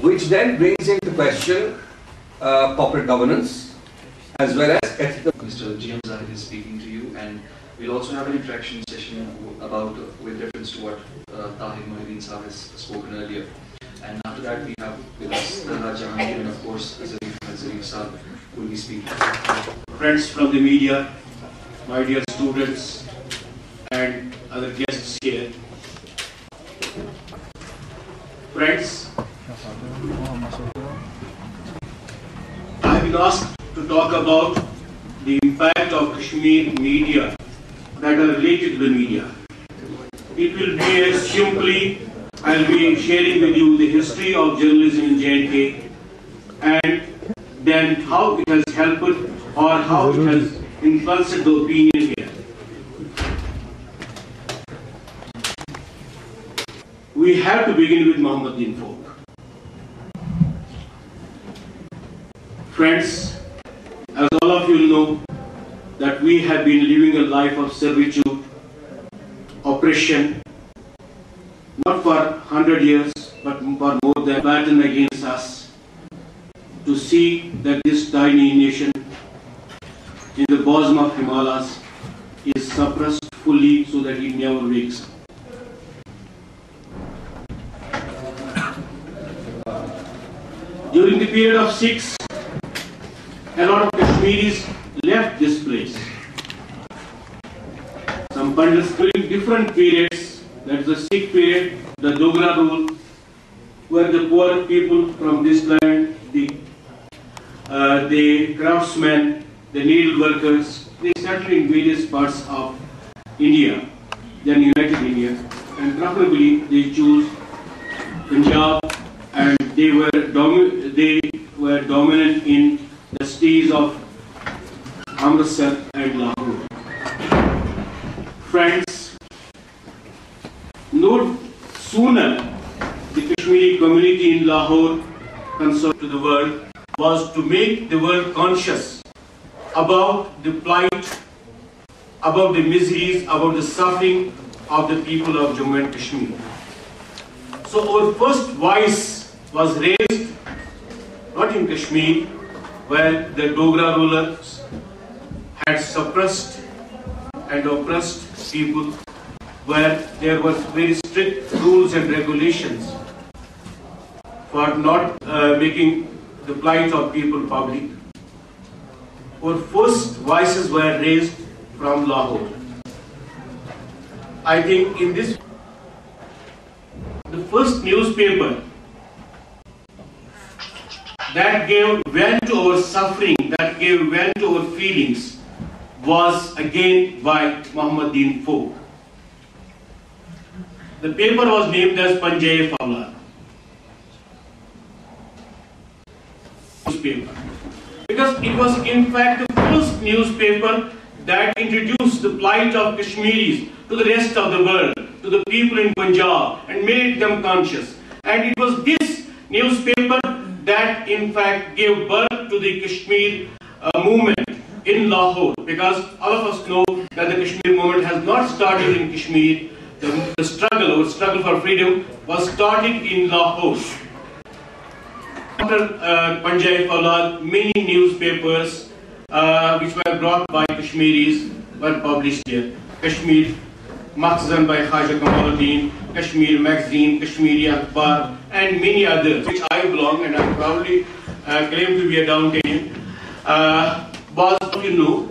which then brings into question corporate governance as well as ethical. Mr. G.M. Zahid is speaking to you, and we'll also have an interaction session about with reference to what Tahir Mohideen Sahib has spoken earlier. And after that, we have with us Nada Jahangir and of course Zarif Sahib who will be speaking. Friends from the media, my dear students and other guests here. Friends, I have been asked to talk about the impact of Kashmir media that are related to the media. It will be simply, I'll be sharing with you the history of journalism in J&K and then how it has helped or how it has influenced the opinion here. We have to begin with Muhammadin folk. Friends, as all of you know, that we have been living a life of servitude, oppression, not for 100 years, but for more than battle against us, to see that this tiny nation in the bosom of Himalayas is suppressed fully so that it never wakes up. During the period of 6, a lot of Kashmiris left this place. Some pundits during different periods, that is the Sikh period, the Dogra rule, where the poor people from this land, the craftsmen, the needle workers, they settled in various parts of India, then United India, and preferably they chose Punjab, and they were dominant in the cities of Amritsar and Lahore. Friends, no sooner the Kashmiri community in Lahore concerned to the world was to make the world conscious about the plight, about the miseries, about the suffering of the people of Jammu and Kashmir. So our first voice was raised not in Kashmir, where the Dogra rulers had suppressed and oppressed people, where there were very strict rules and regulations for not making the plight of people public. Our first voices were raised from Lahore. I think in this, the first newspaper that gave vent to our suffering, that gave vent to our feelings, was again by Muhammadin folk. The paper was named as Panjay Fawla. Newspaper. Because it was in fact the first newspaper that introduced the plight of Kashmiris to the rest of the world, to the people in Punjab, and made them conscious. And it was this newspaper that in fact gave birth to the Kashmir movement in Lahore, because all of us know that the Kashmir movement has not started in Kashmir. The struggle for freedom was started in Lahore. After Panjay Fawla, many newspapers which were brought by Kashmiris were published here. Kashmir Makhzan by Khaja Kamaluddin, Kashmir Magazine, Kashmiri Akhbar, and many others, which I belong and I proudly claim to be a Downtonian. Was, you know,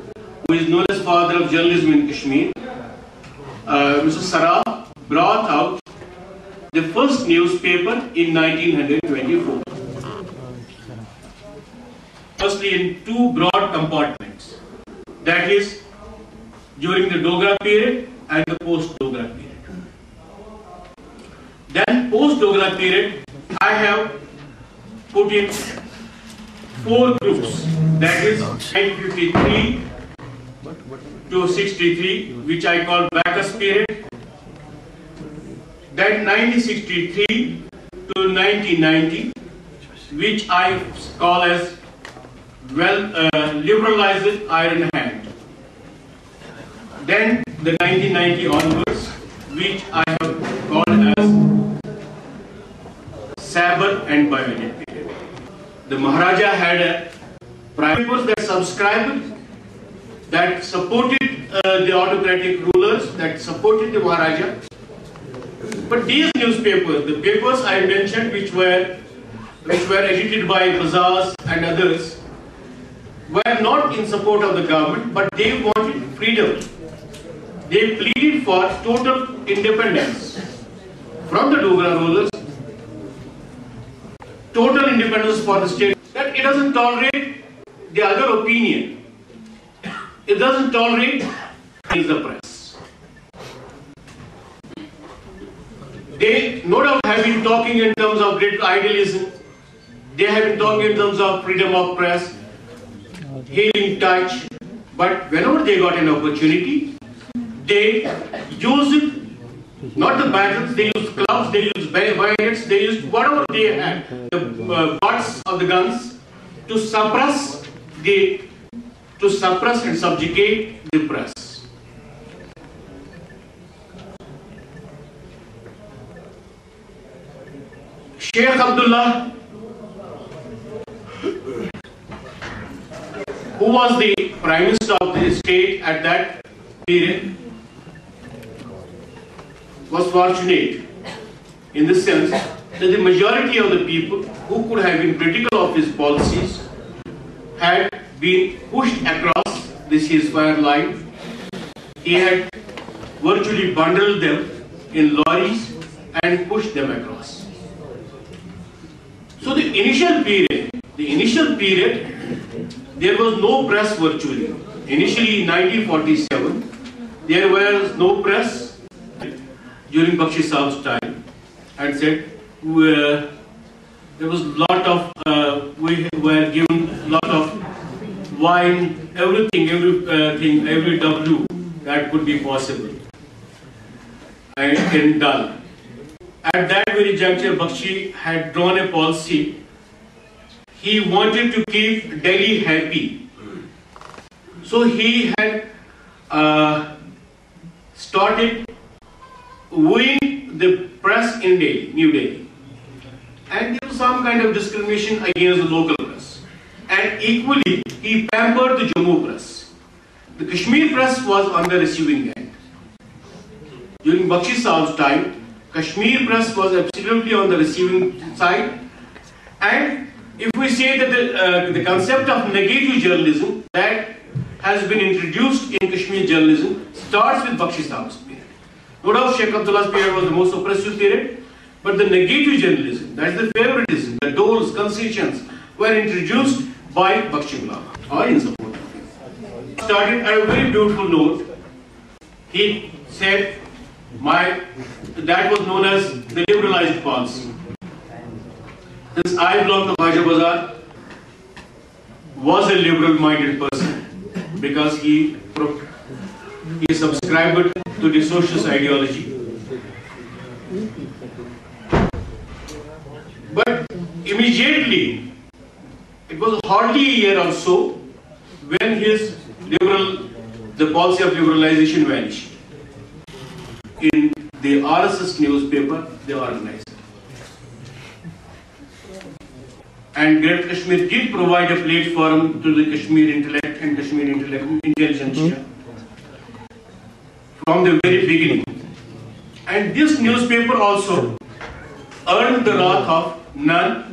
who is known as father of journalism in Kashmir, Mr. Saraf brought out the first newspaper in 1924. Firstly, in two broad compartments, that is during the Dogra period and the post-Dogra period. Then post-Dogra period, I have put in 4 groups, that is 1953 to 63, which I call Bacchus period. Then 1963 to 1990, which I call as liberalized iron hand. Then the 1990 onwards, which I have called as saber and bayonet period. The Maharaja had papers that subscribed, that supported the autocratic rulers, that supported the Maharaja. But these newspapers, the papers I mentioned, which were edited by bazaars and others, were not in support of the government, but they wanted freedom. They pleaded for total independence from the Dogra rulers, total independence for the state, that it doesn't tolerate the other opinion. It doesn't tolerate the press. They no doubt have been talking in terms of great idealism. They have been talking in terms of freedom of press, healing touch. But whenever they got an opportunity, they used it, not the battles, they used clubs, they used bayonets, they used whatever they had, the butts of the guns, to suppress and subjugate the press. Sheikh Abdullah, who was the Prime Minister of the state at that period, was fortunate in the sense that the majority of the people who could have been critical of his policies had been pushed across this ceasefire line. He had virtually bundled them in lorries and pushed them across. So the initial period, there was no press virtually. Initially in 1947, there was no press during Bakshi Saab's time, and said there was lot of, we were given a lot of wine, everything, every W that could be possible and done. At that very juncture, Bakshi had drawn a policy. He wanted to keep Delhi happy. So he had started wooing the press in Delhi, New Delhi. And there was some kind of discrimination against the local press. And equally, he pampered the Jammu press. The Kashmir press was on the receiving end. During Bakshi Saab's time, Kashmir press was absolutely on the receiving side. And if we say that the concept of negative journalism that has been introduced in Kashmir journalism starts with Bakshi Saab's period. No doubt Sheikh Abdullah's period was the most oppressive period, but the negative journalism, that is the favoritism, the doles, concessions, were introduced by Bakshi Ulama, or in support of him. Started at a very beautiful note. He said, that was known as the liberalized policy. Since I belong to Khaja Bazar, was a liberal-minded person because he subscribed to the socialist ideology. But immediately, it was hardly a year or so when the policy of liberalization vanished. In the RSS newspaper, they organized. And Great Kashmir did provide a platform to the Kashmir intellect and Kashmir intelligentsia from the very beginning. And this newspaper also earned the wrath of none